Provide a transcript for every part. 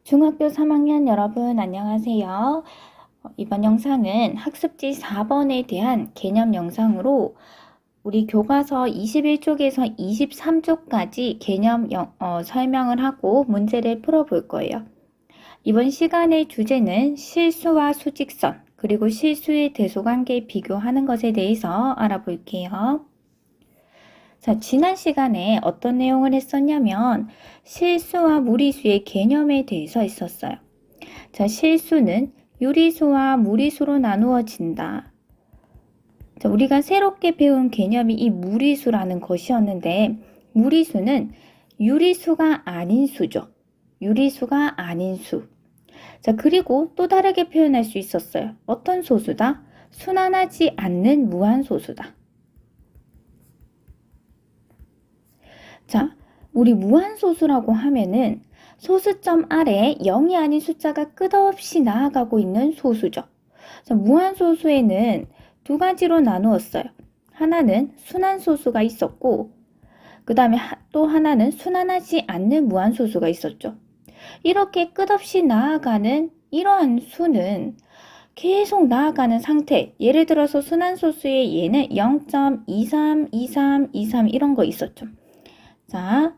중학교 3학년 여러분 안녕하세요. 이번 영상은 학습지 4번에 대한 개념 영상으로 우리 교과서 21쪽에서 23쪽까지 개념 설명을 하고 문제를 풀어볼 거예요. 이번 시간의 주제는 실수와 수직선 그리고 실수의 대소관계 비교하는 것에 대해서 알아볼게요. 자, 지난 시간에 어떤 내용을 했었냐면 실수와 무리수의 개념에 대해서 있었어요. 자, 실수는 유리수와 무리수로 나누어진다. 자, 우리가 새롭게 배운 개념이 이 무리수라는 것이었는데 무리수는 유리수가 아닌 수죠. 유리수가 아닌 수. 자, 그리고 또 다르게 표현할 수 있었어요. 어떤 소수다? 순환하지 않는 무한소수다. 자, 우리 무한소수라고 하면은 소수점 아래에 0이 아닌 숫자가 끝없이 나아가고 있는 소수죠. 자, 무한소수에는 두 가지로 나누었어요. 하나는 순환소수가 있었고 그 다음에 또 하나는 순환하지 않는 무한소수가 있었죠. 이렇게 끝없이 나아가는 이러한 수는 계속 나아가는 상태, 예를 들어서 순환소수의 얘는 0.23, 23, 23 이런 거 있었죠. 자,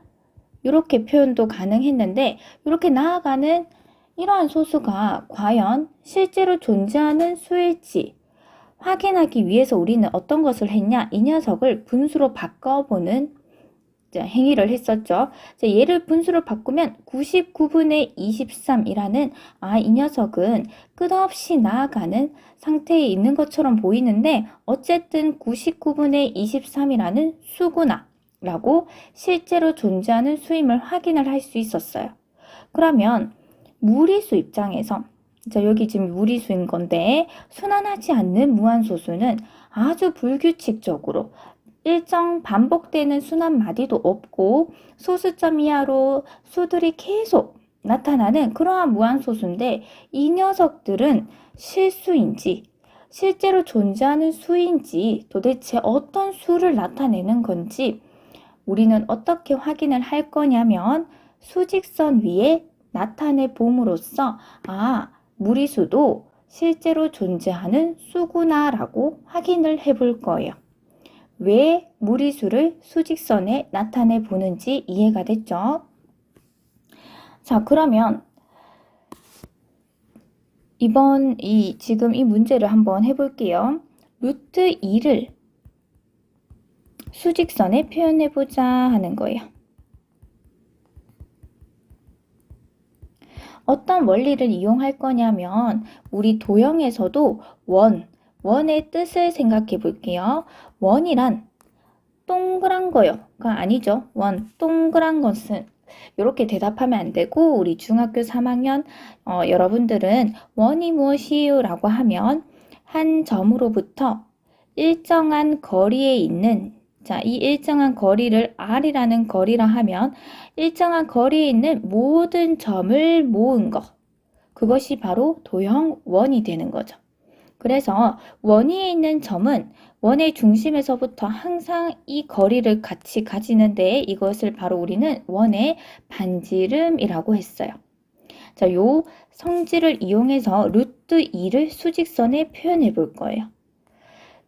이렇게 표현도 가능했는데 이렇게 나아가는 이러한 소수가 과연 실제로 존재하는 수일지 확인하기 위해서 우리는 어떤 것을 했냐? 이 녀석을 분수로 바꿔보는 행위를 했었죠. 얘를 분수로 바꾸면 99분의 23이라는 이 녀석은 끝없이 나아가는 상태에 있는 것처럼 보이는데 어쨌든 99분의 23이라는 수구나 라고 실제로 존재하는 수임을 확인을 할 수 있었어요. 그러면 무리수 입장에서 여기 지금 무리수인 건데 순환하지 않는 무한소수는 아주 불규칙적으로 일정 반복되는 순환 마디도 없고 소수점 이하로 수들이 계속 나타나는 그러한 무한소수인데 이 녀석들은 실수인지 실제로 존재하는 수인지 도대체 어떤 수를 나타내는 건지 우리는 어떻게 확인을 할 거냐면 수직선 위에 나타내 봄으로써 무리수도 실제로 존재하는 수구나 라고 확인을 해 볼 거예요. 왜 무리수를 수직선에 나타내 보는지 이해가 됐죠? 자, 그러면 지금 이 문제를 한번 해볼게요. 루트 2를 수직선에 표현해보자 하는 거예요. 어떤 원리를 이용할 거냐면 우리 도형에서도 원의 뜻을 생각해 볼게요. 원이란 동그란 거요가 아니죠. 동그란 것은 이렇게 대답하면 안 되고 우리 중학교 3학년 여러분들은 원이 무엇이에요? 라고 하면 한 점으로부터 일정한 거리에 있는 이 일정한 거리를 R이라는 거리라 하면 일정한 거리에 있는 모든 점을 모은 것. 그것이 바로 도형 원이 되는 거죠. 그래서 원 위에 있는 점은 원의 중심에서부터 항상 이 거리를 같이 가지는데 이것을 바로 우리는 원의 반지름이라고 했어요. 자, 요 성질을 이용해서 루트 2를 수직선에 표현해 볼 거예요.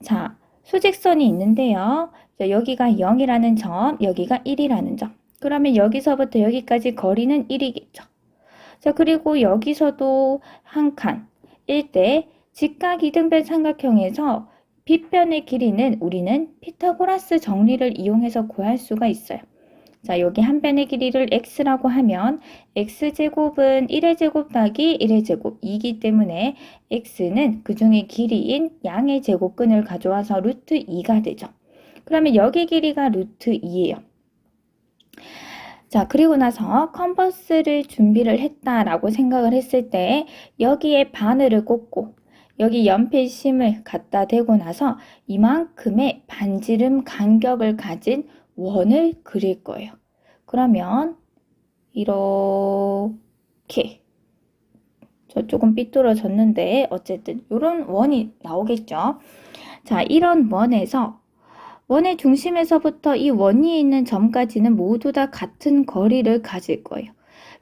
자, 수직선이 있는데요. 자, 여기가 0이라는 점, 여기가 1이라는 점. 그러면 여기서부터 여기까지 거리는 1이겠죠. 자, 그리고 여기서도 한 칸, 1대 직각 이등변 삼각형에서 빗변의 길이는 우리는 피타고라스 정리를 이용해서 구할 수가 있어요. 자, 여기 한 변의 길이를 x라고 하면 x제곱은 1의 제곱 더하기 1의 제곱 2이기 때문에 x는 그 중에 길이인 양의 제곱근을 가져와서 루트 2가 되죠. 그러면 여기 길이가 루트 2예요. 자, 그리고 나서 컴퍼스를 준비를 했다라고 생각을 했을 때 여기에 바늘을 꽂고 여기 연필심을 갖다 대고 나서 이만큼의 반지름 간격을 가진 원을 그릴 거예요. 그러면 이렇게 조금 삐뚤어졌는데 어쨌든 이런 원이 나오겠죠. 자, 이런 원에서 원의 중심에서부터 이 원 위에 있는 점까지는 모두 다 같은 거리를 가질 거예요.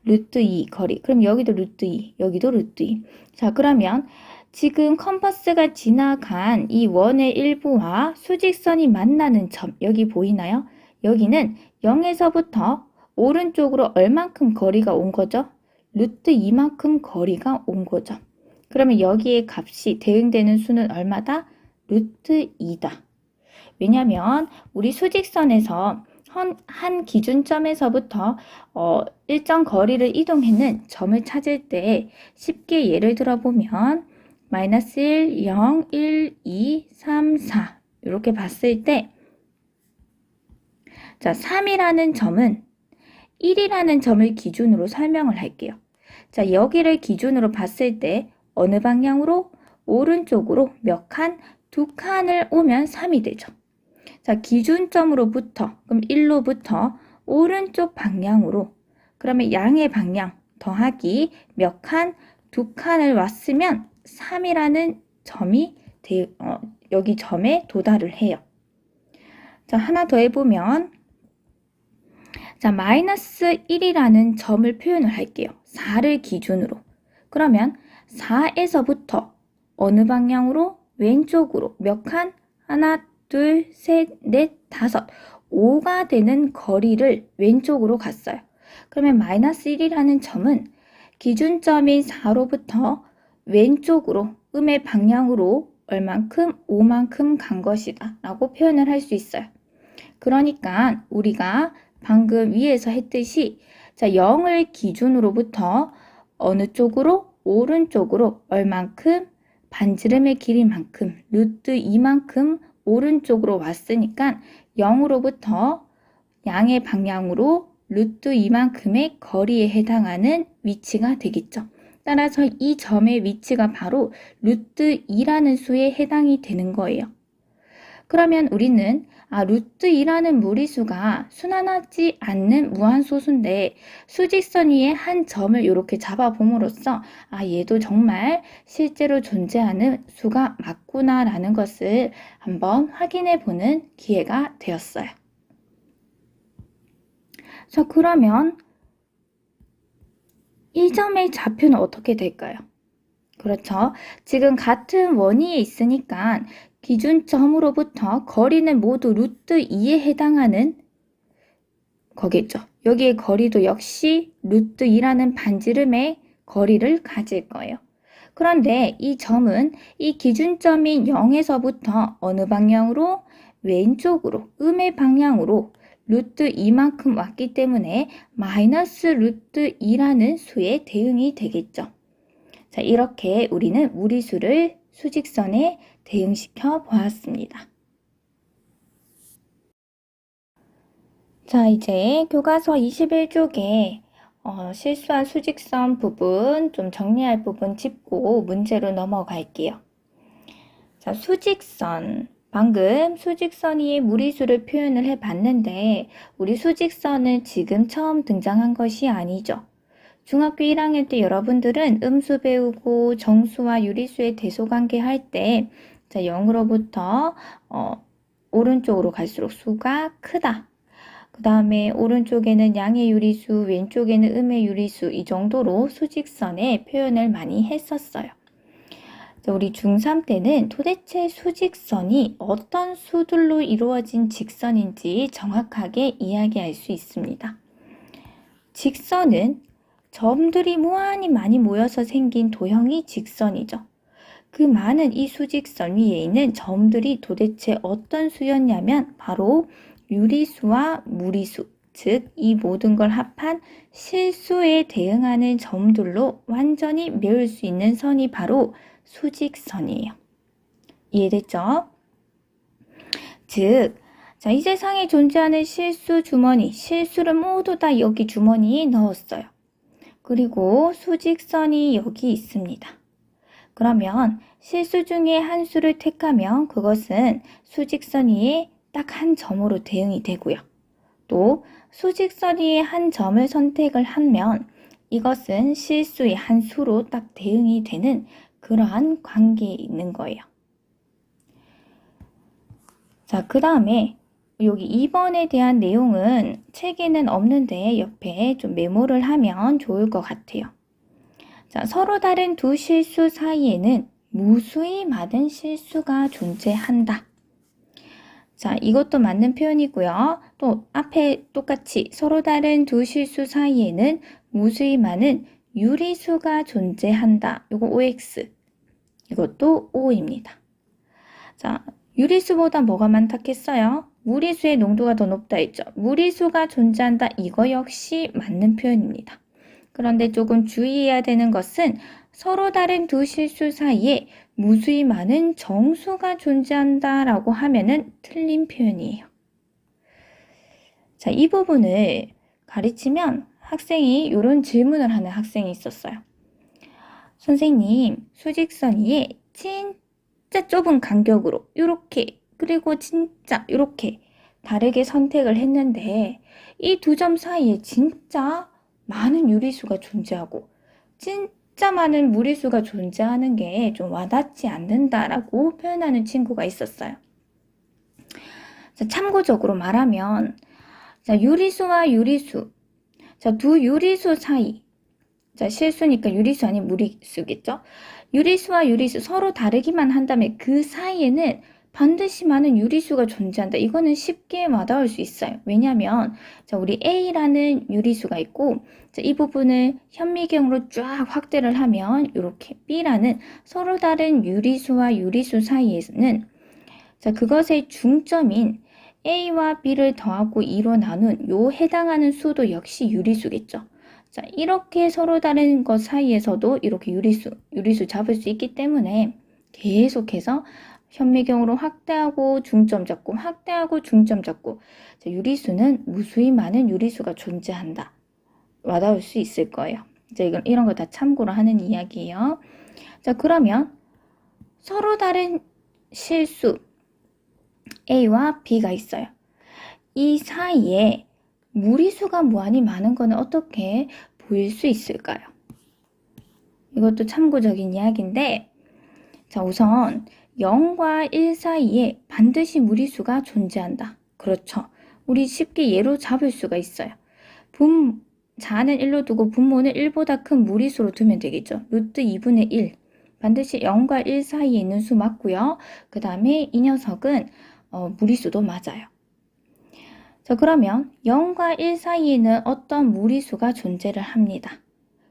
루트 2 거리. 그럼 여기도 루트 2, 여기도 루트 2. 자, 그러면 지금 컴퍼스가 지나간 이 원의 일부와 수직선이 만나는 점, 여기 보이나요? 여기는 0에서부터 오른쪽으로 얼만큼 거리가 온 거죠? 루트 2만큼 거리가 온 거죠. 그러면 여기에 값이 대응되는 수는 얼마다? 루트 2다. 왜냐면 우리 수직선에서 한 기준점에서부터 일정 거리를 이동했는 점을 찾을 때 쉽게 예를 들어보면 마이너스 1, 0, 1, 2, 3, 4 이렇게 봤을 때 자, 3이라는 점은 1이라는 점을 기준으로 설명을 할게요. 자, 여기를 기준으로 봤을 때 어느 방향으로? 오른쪽으로 몇 칸? 2칸을 오면 3이 되죠. 자, 기준점으로부터, 그럼 1로부터 오른쪽 방향으로, 그러면 양의 방향 더하기 몇 칸? 2칸을 왔으면 3이라는 점이 여기 점에 도달을 해요. 자, 하나 더 해보면 자, 마이너스 1이라는 점을 표현을 할게요. 4를 기준으로. 그러면 4에서부터 어느 방향으로? 왼쪽으로 몇 칸? 하나, 둘, 셋, 넷, 다섯. 5가 되는 거리를 왼쪽으로 갔어요. 그러면 마이너스 1이라는 점은 기준점인 4로부터 왼쪽으로 음의 방향으로 얼만큼? 5만큼 간 것이다 라고 표현을 할 수 있어요. 그러니까 우리가 방금 위에서 했듯이 자, 0을 기준으로부터 어느 쪽으로? 오른쪽으로 얼만큼? 반지름의 길이만큼 루트 2만큼 오른쪽으로 왔으니까 0으로부터 양의 방향으로 루트 2만큼의 거리에 해당하는 위치가 되겠죠. 따라서 이 점의 위치가 바로 루트 2라는 수에 해당이 되는 거예요. 그러면 우리는 루트 2라는 무리수가 순환하지 않는 무한소수인데 수직선 위에 한 점을 이렇게 잡아봄으로써 얘도 정말 실제로 존재하는 수가 맞구나라는 것을 한번 확인해 보는 기회가 되었어요. 자, 그러면 이 점의 좌표는 어떻게 될까요? 그렇죠. 지금 같은 원위에 있으니까 기준점으로부터 거리는 모두 루트 2에 해당하는 거겠죠. 여기에 거리도 역시 루트 2라는 반지름의 거리를 가질 거예요. 그런데 이 점은 이 기준점인 0에서부터 어느 방향으로? 왼쪽으로, 음의 방향으로 루트 2만큼 왔기 때문에 마이너스 루트 2라는 수에 대응이 되겠죠. 자, 이렇게 우리는 무리수를 수직선에 대응시켜 보았습니다. 자, 이제 교과서 21쪽에 실수한 수직선 부분 좀 정리할 부분 짚고 문제로 넘어갈게요. 자, 수직선. 방금 수직선 위에 무리수를 표현을 해봤는데 우리 수직선은 지금 처음 등장한 것이 아니죠. 중학교 1학년 때 여러분들은 음수 배우고 정수와 유리수의 대소관계 할 때 0으로부터 오른쪽으로 갈수록 수가 크다. 그 다음에 오른쪽에는 양의 유리수, 왼쪽에는 음의 유리수 이 정도로 수직선의 표현을 많이 했었어요. 우리 중3 때는 도대체 수직선이 어떤 수들로 이루어진 직선인지 정확하게 이야기할 수 있습니다. 직선은 점들이 무한히 많이 모여서 생긴 도형이 직선이죠. 그 많은 이 수직선 위에 있는 점들이 도대체 어떤 수였냐면 바로 유리수와 무리수, 즉 이 모든 걸 합한 실수에 대응하는 점들로 완전히 메울 수 있는 선이 바로 수직선이에요. 이해됐죠? 즉, 자, 이 세상에 존재하는 실수 주머니, 실수를 모두 다 여기 주머니에 넣었어요. 그리고 수직선이 여기 있습니다. 그러면 실수 중에 한 수를 택하면 그것은 수직선 위에 딱 한 점으로 대응이 되고요. 또 수직선 위에 한 점을 선택을 하면 이것은 실수의 한 수로 딱 대응이 되는 그러한 관계에 있는 거예요. 자, 그 다음에 여기 2번에 대한 내용은 책에는 없는데 옆에 좀 메모를 하면 좋을 것 같아요. 자, 서로 다른 두 실수 사이에는 무수히 많은 실수가 존재한다. 자, 이것도 맞는 표현이고요. 또 앞에 똑같이 서로 다른 두 실수 사이에는 무수히 많은 유리수가 존재한다. 이거 OX. 이것도 O입니다. 자, 유리수보다 뭐가 많다 했어요? 무리수의 농도가 더 높다 했죠. 무리수가 존재한다. 이거 역시 맞는 표현입니다. 그런데 조금 주의해야 되는 것은 서로 다른 두 실수 사이에 무수히 많은 정수가 존재한다라고 하면은 틀린 표현이에요. 자, 이 부분을 가르치면 학생이 이런 질문을 하는 학생이 있었어요. 선생님, 수직선 위에 진짜 좁은 간격으로 이렇게 그리고 진짜 이렇게 다르게 선택을 했는데 이 두 점 사이에 진짜 많은 유리수가 존재하고 진짜 많은 무리수가 존재하는 게 좀 와닿지 않는다라고 표현하는 친구가 있었어요. 자, 참고적으로 말하면 자, 유리수와 유리수, 자, 두 유리수 사이, 자, 실수니까 유리수 아닌 무리수겠죠? 유리수와 유리수 서로 다르기만 한다면 그 사이에는 반드시 많은 유리수가 존재한다. 이거는 쉽게 와닿을 수 있어요. 왜냐하면 자, 우리 A라는 유리수가 있고 자, 이 부분을 현미경으로 쫙 확대를 하면 이렇게 B라는 서로 다른 유리수와 유리수 사이에는 자, 그것의 중점인 A와 B를 더하고 2로 나눈 요 해당하는 수도 역시 유리수겠죠. 자, 이렇게 서로 다른 것 사이에서도 이렇게 유리수 잡을 수 있기 때문에 계속해서 현미경으로 확대하고 중점 잡고 확대하고 중점 잡고 자, 유리수는 무수히 많은 유리수가 존재한다. 와닿을 수 있을 거예요. 이제 이런 거 다 참고로 하는 이야기예요. 자, 그러면 서로 다른 실수 A와 B가 있어요. 이 사이에 무리수가 무한히 많은 거는 어떻게 보일 수 있을까요? 이것도 참고적인 이야기인데 자, 우선 0과 1 사이에 반드시 무리수가 존재한다. 그렇죠. 우리 쉽게 예로 잡을 수가 있어요. 자는 1로 두고 분모는 1보다 큰 무리수로 두면 되겠죠. 루트 2분의 1. 반드시 0과 1 사이에 있는 수 맞고요. 그 다음에 이 녀석은 무리수도 맞아요. 자, 그러면 0과 1 사이에는 어떤 무리수가 존재를 합니다.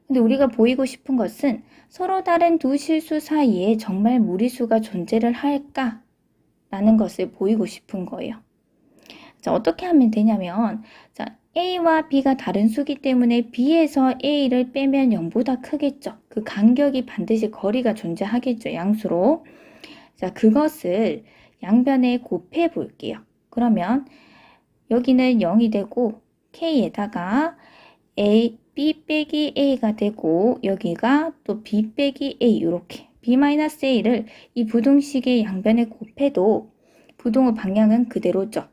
근데 우리가 보이고 싶은 것은 서로 다른 두 실수 사이에 정말 무리수가 존재를 할까? 라는 것을 보이고 싶은 거예요. 자, 어떻게 하면 되냐면 자, A와 B가 다른 수기 때문에 B에서 A를 빼면 0보다 크겠죠. 그 간격이 반드시 거리가 존재하겠죠. 양수로. 자, 그것을 양변에 곱해 볼게요. 그러면 여기는 0이 되고 K에다가 B 빼기 A가 되고 여기가 또 B 빼기 A 이렇게 B-A를 이 부등식의 양변에 곱해도 부등호 방향은 그대로죠.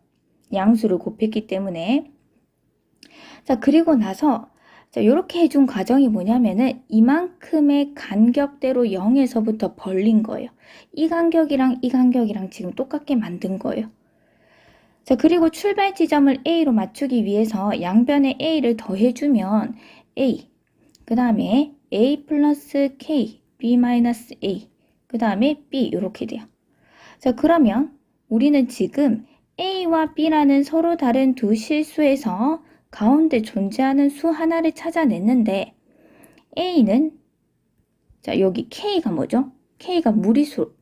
양수를 곱했기 때문에 자, 그리고 나서 자, 이렇게 해준 과정이 뭐냐면은 이만큼의 간격대로 0에서부터 벌린 거예요. 이 간격이랑 이 간격이랑 지금 똑같게 만든 거예요. 자, 그리고 출발 지점을 A로 맞추기 위해서 양변에 A를 더해주면 A, 그 다음에 A 플러스 K, B-A, 그 다음에 B 이렇게 돼요. 자, 그러면 우리는 지금 A와 B라는 서로 다른 두 실수에서 가운데 존재하는 수 하나를 찾아냈는데 A는 자, 여기 K가 뭐죠? K가 무리수.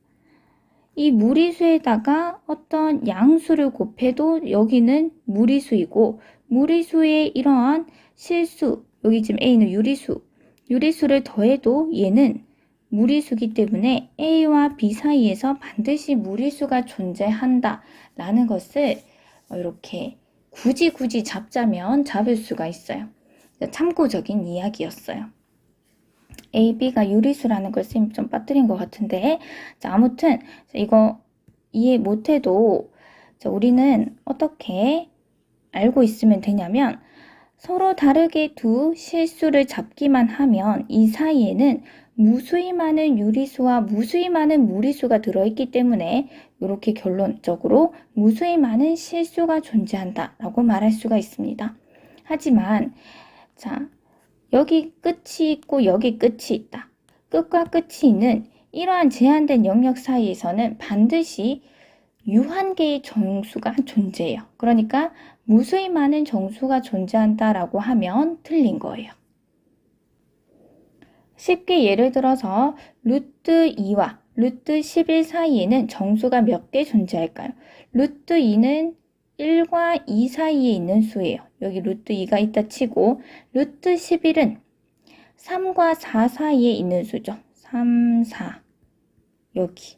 이 무리수에다가 어떤 양수를 곱해도 여기는 무리수이고 무리수의 이러한 실수, 여기 지금 A는 유리수를 더해도 얘는 무리수기 때문에 A와 B 사이에서 반드시 무리수가 존재한다 라는 것을 이렇게 굳이 잡자면 잡을 수가 있어요. 참고적인 이야기였어요. A, B가 유리수라는 걸 쌤이 좀 빠뜨린 것 같은데 자, 아무튼 이거 이해 못해도 자, 우리는 어떻게 알고 있으면 되냐면 서로 다르게 두 실수를 잡기만 하면 이 사이에는 무수히 많은 유리수와 무수히 많은 무리수가 들어있기 때문에 이렇게 결론적으로 무수히 많은 실수가 존재한다라고 말할 수가 있습니다. 하지만 자, 여기 끝이 있고 여기 끝이 있다. 끝과 끝이 있는 이러한 제한된 영역 사이에서는 반드시 유한계의 정수가 존재해요. 그러니까 무수히 많은 정수가 존재한다라고 하면 틀린 거예요. 쉽게 예를 들어서 루트 2와 루트 11 사이에는 정수가 몇 개 존재할까요? 루트 2는 1과 2 사이에 있는 수예요. 여기 루트 2가 있다 치고 루트 11은 3과 4 사이에 있는 수죠. 3, 4 여기.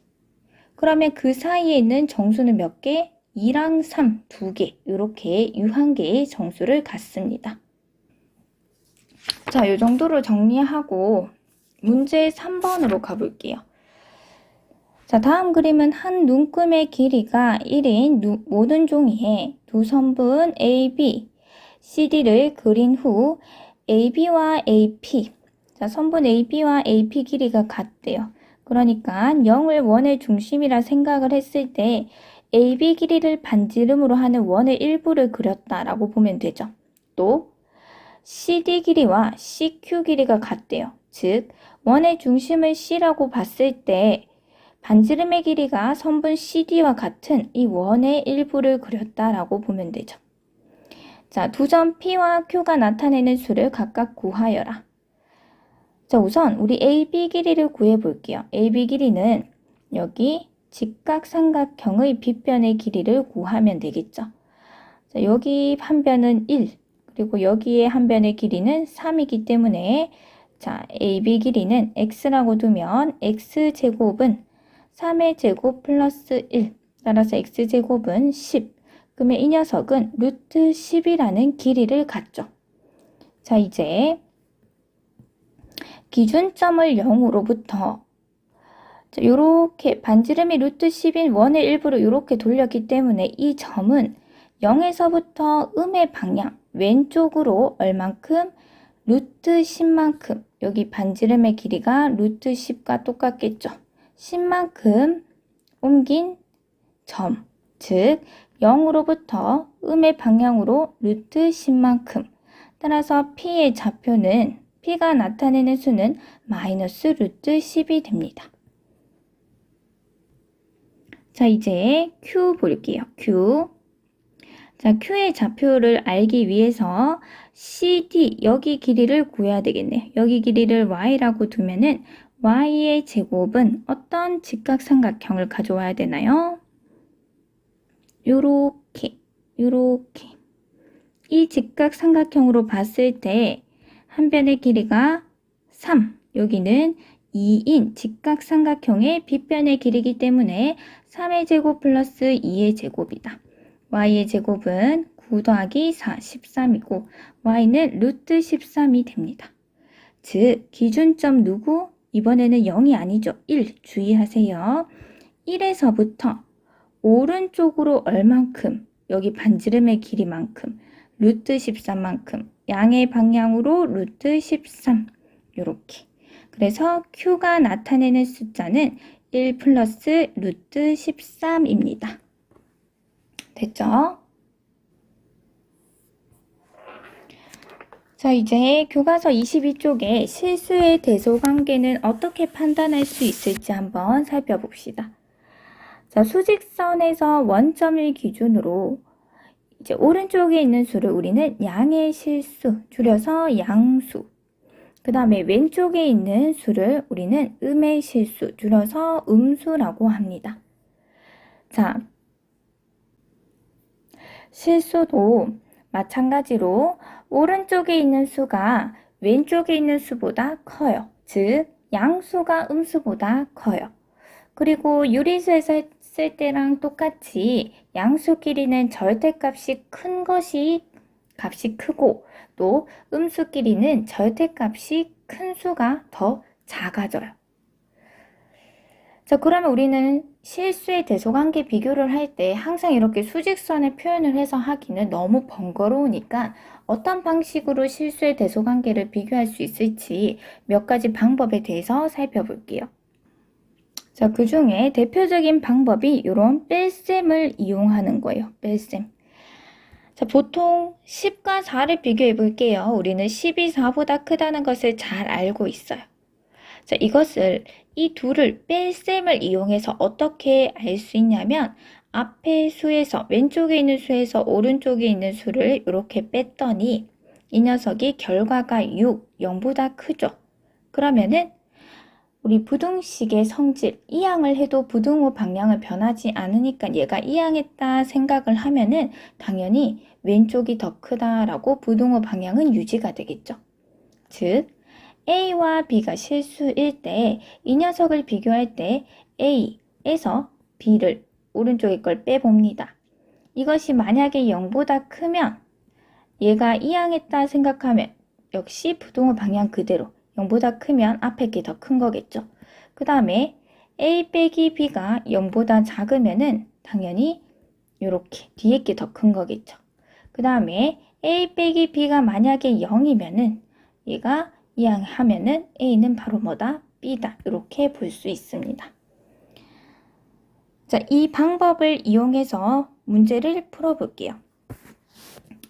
그러면 그 사이에 있는 정수는 몇 개? 2랑 3, 2개. 이렇게 유한계의 정수를 갖습니다. 자, 이 정도로 정리하고 문제 3번으로 가볼게요. 자, 다음 그림은 한 눈금의 길이가 1인 모든 종이에 두 선분 AB, CD를 그린 후 AB와 AP, 자, 선분 AB와 AP 길이가 같대요. 그러니까 0을 원의 중심이라 생각을 했을 때 AB 길이를 반지름으로 하는 원의 일부를 그렸다라고 보면 되죠. 또 CD 길이와 CQ 길이가 같대요. 즉, 원의 중심을 C라고 봤을 때 반지름의 길이가 선분 CD와 같은 이 원의 일부를 그렸다라고 보면 되죠. 자, 두 점 P와 Q가 나타내는 수를 각각 구하여라. 자, 우선 우리 AB 길이를 구해 볼게요. AB 길이는 여기 직각삼각형의 빗변의 길이를 구하면 되겠죠. 자, 여기 한 변은 1, 그리고 여기에 한 변의 길이는 3이기 때문에 자, AB 길이는 x라고 두면 x제곱은 3의 제곱 플러스 1, 따라서 x제곱은 10. 그러면 이 녀석은 루트 10이라는 길이를 갖죠. 자, 이제 기준점을 0으로부터 이렇게 반지름이 루트 10인 원의 일부를 이렇게 돌렸기 때문에 이 점은 0에서부터 음의 방향 왼쪽으로 얼만큼? 루트 10만큼. 여기 반지름의 길이가 루트 10과 똑같겠죠. 10만큼 옮긴 점, 즉 0으로부터 음의 방향으로 루트 10만큼. 따라서 P의 좌표는 P가 나타내는 수는 마이너스 루트 10이 됩니다. 자, 이제 Q 볼게요. Q. 자, Q의 좌표를 알기 위해서 CD, 여기 길이를 구해야 되겠네요. 여기 길이를 Y라고 두면은 Y의 제곱은 어떤 직각삼각형을 가져와야 되나요? 요렇게. 이 직각삼각형으로 봤을 때 한 변의 길이가 3, 여기는 2인 직각삼각형의 빗변의 길이기 때문에 3의 제곱 플러스 2의 제곱이다. y의 제곱은 9 더하기 4, 13이고 y는 루트 13이 됩니다. 즉, 기준점 누구? 이번에는 0이 아니죠. 1 주의하세요. 1에서부터 오른쪽으로 얼만큼? 여기 반지름의 길이만큼 루트 13만큼 양의 방향으로 루트 13 이렇게. 그래서 Q가 나타내는 숫자는 1 플러스 루트 13입니다. 됐죠? 자, 이제 교과서 22쪽에 실수의 대소관계는 어떻게 판단할 수 있을지 한번 살펴봅시다. 자, 수직선에서 원점을 기준으로 이제 오른쪽에 있는 수를 우리는 양의 실수, 줄여서 양수. 그 다음에 왼쪽에 있는 수를 우리는 음의 실수, 줄여서 음수라고 합니다. 자, 실수도 마찬가지로 오른쪽에 있는 수가 왼쪽에 있는 수보다 커요. 즉, 양수가 음수보다 커요. 그리고 유리수에서 했을 때랑 똑같이 양수끼리는 절대값이 큰 것이 값이 크고 또 음수끼리는 절대값이 큰 수가 더 작아져요. 자, 그러면 우리는 실수의 대소관계 비교를 할 때 항상 이렇게 수직선을 표현을 해서 하기는 너무 번거로우니까 어떤 방식으로 실수의 대소관계를 비교할 수 있을지 몇 가지 방법에 대해서 살펴볼게요. 자, 그 중에 대표적인 방법이 이런 뺄셈을 이용하는 거예요. 뺄셈. 자, 보통 10과 4를 비교해 볼게요. 우리는 10이 4보다 크다는 것을 잘 알고 있어요. 자, 이것을 이 둘을 뺄셈을 이용해서 어떻게 알 수 있냐면 앞에 수에서 왼쪽에 있는 수에서 오른쪽에 있는 수를 이렇게 뺐더니 이 녀석이 결과가 6, 0보다 크죠. 그러면은 우리 부등식의 성질, 이항을 해도 부등호 방향은 변하지 않으니까 얘가 이항했다 생각을 하면은 당연히 왼쪽이 더 크다라고 부등호 방향은 유지가 되겠죠. 즉, A와 B가 실수일 때 이 녀석을 비교할 때 A에서 B를 오른쪽의 걸 빼봅니다. 이것이 만약에 0보다 크면 얘가 이항했다 생각하면 역시 부등호 방향 그대로 0보다 크면 앞에 게 더 큰 거겠죠. 그 다음에 A 빼기 B가 0보다 작으면은 당연히 이렇게 뒤에 게 더 큰 거겠죠. 그 다음에 A 빼기 B가 만약에 0이면은 얘가 이항하면은 A는 바로 뭐다? B다. 이렇게 볼 수 있습니다. 자, 이 방법을 이용해서 문제를 풀어볼게요.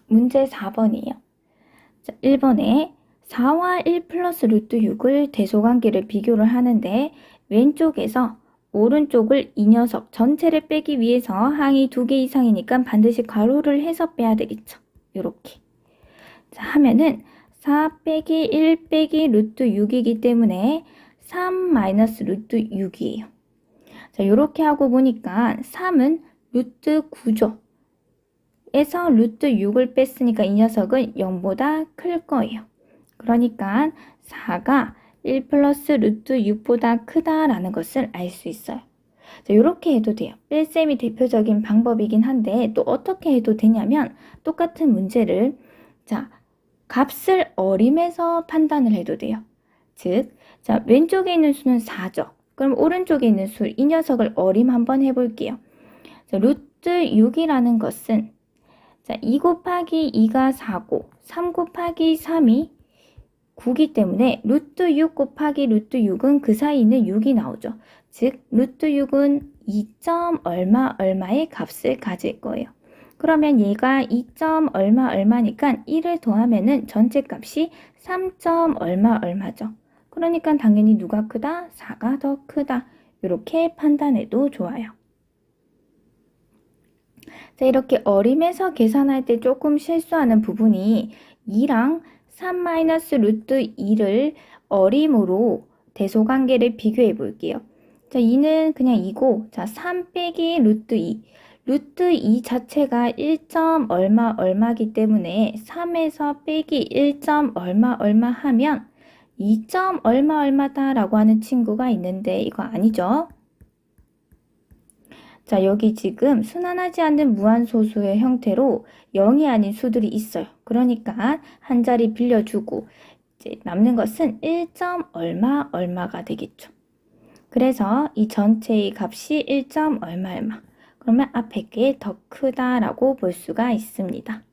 문제 4번이에요. 자, 1번에 4와 1 플러스 루트 6을 대소관계를 비교를 하는데 왼쪽에서 오른쪽을 이 녀석 전체를 빼기 위해서 항이 2개 이상이니까 반드시 괄호를 해서 빼야 되겠죠. 이렇게. 자, 하면은 4 빼기 1 빼기 루트 6이기 때문에 3 마이너스 루트 6이에요. 자, 이렇게 하고 보니까 3은 루트 9죠. 에서 루트 6을 뺐으니까 이 녀석은 0보다 클 거예요. 그러니까 4가 1 플러스 루트 6보다 크다라는 것을 알 수 있어요. 자, 이렇게 해도 돼요. 뺄셈이 대표적인 방법이긴 한데 또 어떻게 해도 되냐면 똑같은 문제를 자, 값을 어림해서 판단을 해도 돼요. 즉, 자, 왼쪽에 있는 수는 4죠. 그럼 오른쪽에 있는 수, 이 녀석을 어림 한번 해볼게요. 자, 루트 6이라는 것은 자, 2 곱하기 2가 4고 3 곱하기 3이 9기 때문에 루트 6 곱하기 루트 6은 그 사이에 있는 6이 나오죠. 즉, 루트 6은 2점 얼마 얼마의 값을 가질 거예요. 그러면 얘가 2점 얼마 얼마니까 1을 더하면은 전체 값이 3점 얼마 얼마죠. 그러니까 당연히 누가 크다? 4가 더 크다. 이렇게 판단해도 좋아요. 자, 이렇게 어림에서 계산할 때 조금 실수하는 부분이 2랑 3 마이너스 루트 2를 어림으로 대소관계를 비교해 볼게요. 자, 2는 그냥 2고, 자, 3 빼기 루트 2. 루트 2 자체가 1점 얼마 얼마기 때문에 3에서 빼기 1점 얼마 얼마 하면 2점 얼마 얼마다 라고 하는 친구가 있는데 이거 아니죠? 자, 여기 지금 순환하지 않는 무한소수의 형태로 0이 아닌 수들이 있어요. 그러니까 한 자리 빌려주고 이제 남는 것은 1점 얼마 얼마가 되겠죠. 그래서 이 전체의 값이 1점 얼마 얼마. 그러면 앞에 게 더 크다라고 볼 수가 있습니다.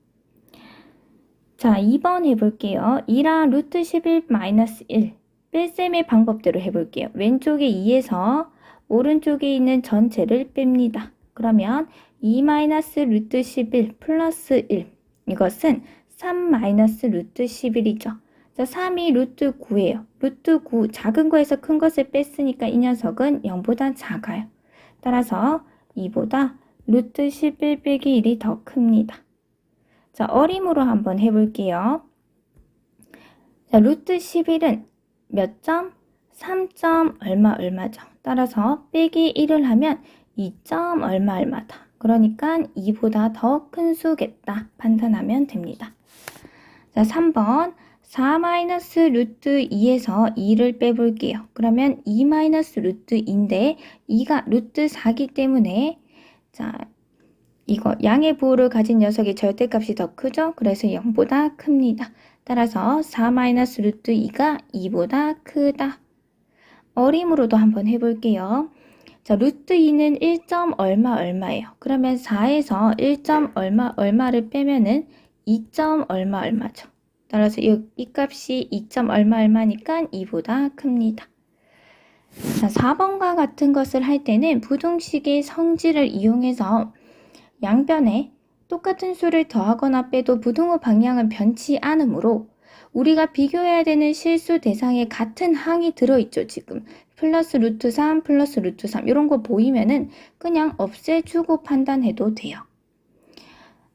자, 2번 해볼게요. 2랑 루트 11 마이너스 1. 뺄셈의 방법대로 해볼게요. 왼쪽에 2에서 오른쪽에 있는 전체를 뺍니다. 그러면 2 마이너스 루트 11 플러스 1. 이것은 3 마이너스 루트 11이죠. 자, 3이 루트 9예요. 루트 9, 작은 거에서 큰 것을 뺐으니까 이 녀석은 0보다 작아요. 따라서 2보다 루트 11 빼기 1이 더 큽니다. 자, 어림으로 한번 해볼게요. 자, 루트 11은 몇 점? 3점 얼마 얼마죠. 따라서 빼기 1을 하면 2점 얼마 얼마다. 그러니까 2보다 더 큰 수겠다 판단하면 됩니다. 자, 3번 4 마이너스 루트 2에서 2를 빼볼게요. 그러면 2 마이너스 루트 2인데 2가 루트 4기 때문에 자, 이거 양의 부호를 가진 녀석의 절대값이 더 크죠? 그래서 0보다 큽니다. 따라서 4 마이너스 루트 2가 2보다 크다. 어림으로도 한번 해볼게요. 자, 루트 2는 1. 얼마 얼마예요. 그러면 4에서 1. 얼마 얼마를 빼면은 2. 얼마 얼마죠. 따라서 이 값이 2. 얼마 얼마니까 2보다 큽니다. 자, 4번과 같은 것을 할 때는 부등식의 성질을 이용해서 양변에 똑같은 수를 더하거나 빼도 부등호 방향은 변치 않으므로 우리가 비교해야 되는 실수 대상에 같은 항이 들어있죠. 지금 플러스 루트 3 플러스 루트 3 이런 거 보이면은 그냥 없애주고 판단해도 돼요.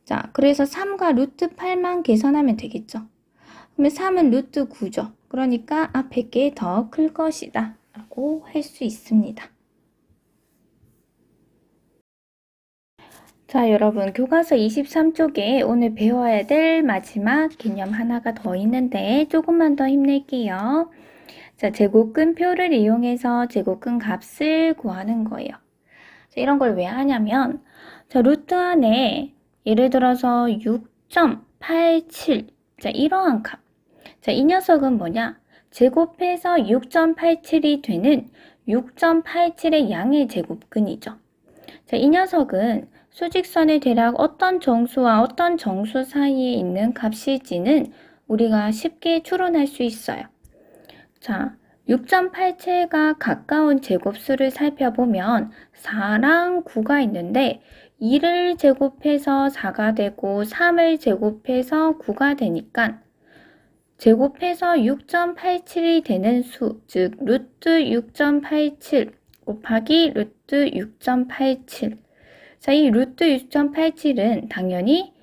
자, 그래서 3과 루트 8만 계산하면 되겠죠. 그러면 3은 루트 9죠. 그러니까 앞에 게 더 클 것이다 라고 할 수 있습니다. 자, 여러분 교과서 23쪽에 오늘 배워야 될 마지막 개념 하나가 더 있는데 조금만 더 힘낼게요. 자, 제곱근표를 이용해서 제곱근 값을 구하는 거예요. 자, 이런 걸 왜 하냐면 자, 루트 안에 예를 들어서 6.87 자, 이러한 값. 자, 이 녀석은 뭐냐? 제곱해서 6.87이 되는 6.87의 양의 제곱근이죠. 자, 이 녀석은 수직선의 대략 어떤 정수와 어떤 정수 사이에 있는 값일지는 우리가 쉽게 추론할 수 있어요. 자, 6.87과 가까운 제곱수를 살펴보면 4랑 9가 있는데 2를 제곱해서 4가 되고 3을 제곱해서 9가 되니까 제곱해서 6.87이 되는 수, 즉 루트 6.87 곱하기 루트 6.87 자, 이 루트 6.87은 당연히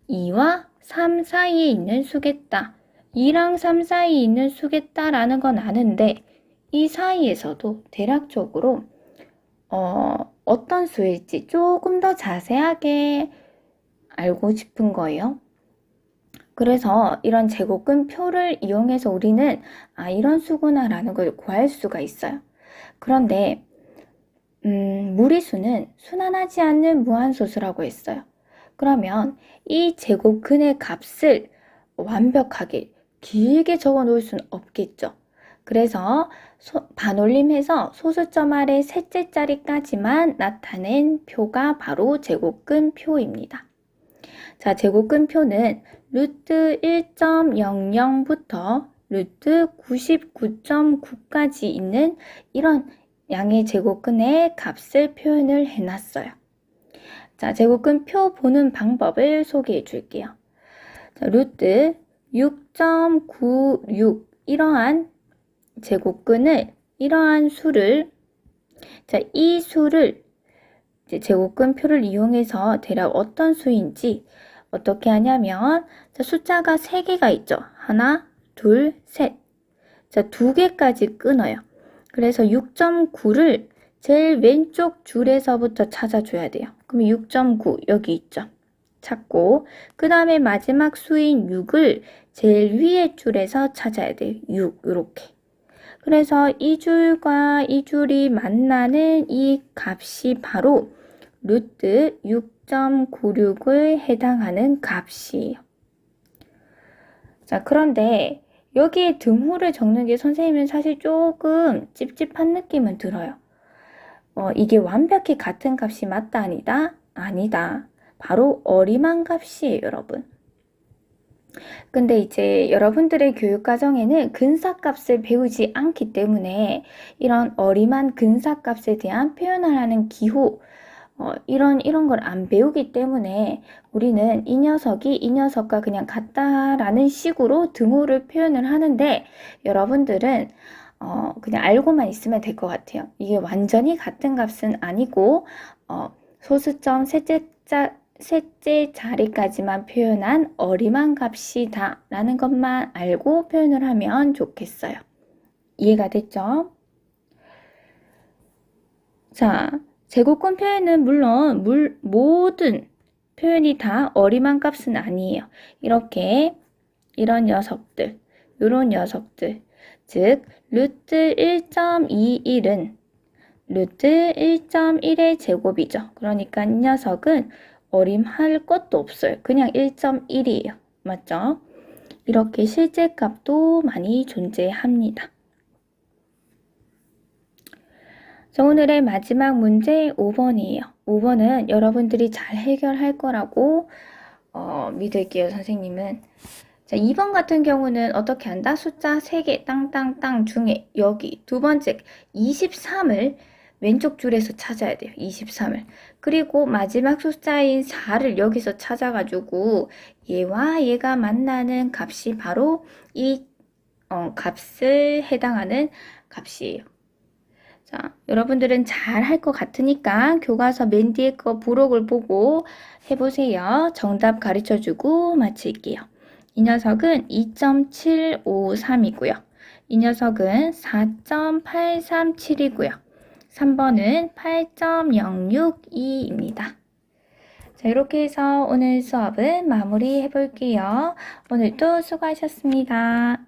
2와 3 사이에 있는 수겠다. 2랑 3 사이에 있는 수겠다라는 건 아는데 이 사이에서도 대략적으로 어떤 수일지 조금 더 자세하게 알고 싶은 거예요. 그래서 이런 제곱근 표를 이용해서 우리는 이런 수구나라는 걸 구할 수가 있어요. 그런데 무리수는 순환하지 않는 무한소수라고 했어요. 그러면 이 제곱근의 값을 완벽하게 길게 적어 놓을 수는 없겠죠. 그래서 반올림해서 소수점 아래 셋째 자리까지만 나타낸 표가 바로 제곱근 표입니다. 자, 제곱근 표는 루트 1.00부터 루트 99.9까지 있는 이런 양의 제곱근의 값을 표현을 해놨어요. 자, 제곱근 표 보는 방법을 소개해 줄게요. 자, 루트 6.96 이러한 제곱근을 이러한 수를 자, 이 수를 이제 제곱근 표를 이용해서 대략 어떤 수인지 어떻게 하냐면 자, 숫자가 3개가 있죠. 하나, 둘, 셋. 자, 2개까지 끊어요. 그래서 6.9를 제일 왼쪽 줄에서부터 찾아줘야 돼요. 그럼 6.9 여기 있죠. 찾고 그 다음에 마지막 수인 6을 제일 위에 줄에서 찾아야 돼요. 6 이렇게. 그래서 이 줄과 이 줄이 만나는 이 값이 바로 루트 6.96을 해당하는 값이에요. 자, 그런데 여기에 등호를 적는 게 선생님은 사실 조금 찝찝한 느낌은 들어요. 이게 완벽히 같은 값이 맞다 아니다? 아니다. 바로 어림한 값이에요, 여러분. 근데 이제 여러분들의 교육과정에는 근사값을 배우지 않기 때문에 이런 어림한 근사값에 대한 표현을 하는 기호, 이런 걸 안 배우기 때문에 우리는 이 녀석이 이 녀석과 그냥 같다라는 식으로 등호를 표현을 하는데 여러분들은 그냥 알고만 있으면 될 것 같아요. 이게 완전히 같은 값은 아니고 소수점 셋째 자리까지만 표현한 어림한 값이다 라는 것만 알고 표현을 하면 좋겠어요. 이해가 됐죠? 자, 제곱근 표현은 물론 모든 표현이 다 어림한 값은 아니에요. 이렇게 이런 녀석들, 요런 녀석들, 즉 루트 1.21은 루트 1.1의 제곱이죠. 그러니까 이 녀석은 어림할 것도 없어요. 그냥 1.1이에요. 맞죠? 이렇게 실제 값도 많이 존재합니다. 자, 오늘의 마지막 문제 5번이에요. 5번은 여러분들이 잘 해결할 거라고 믿을게요, 선생님은. 자, 2번 같은 경우는 어떻게 한다? 숫자 3개 땅땅땅 중에 여기 두 번째 23을 왼쪽 줄에서 찾아야 돼요. 23을. 그리고 마지막 숫자인 4를 여기서 찾아가지고 얘와 얘가 만나는 값이 바로 이 값을 해당하는 값이에요. 자, 여러분들은 잘 할 것 같으니까 교과서 맨 뒤에 거 부록을 보고 해보세요. 정답 가르쳐주고 마칠게요. 이 녀석은 2.753이고요. 이 녀석은 4.837이고요. 3번은 8.062입니다. 자, 이렇게 해서 오늘 수업은 마무리해 볼게요. 오늘도 수고하셨습니다.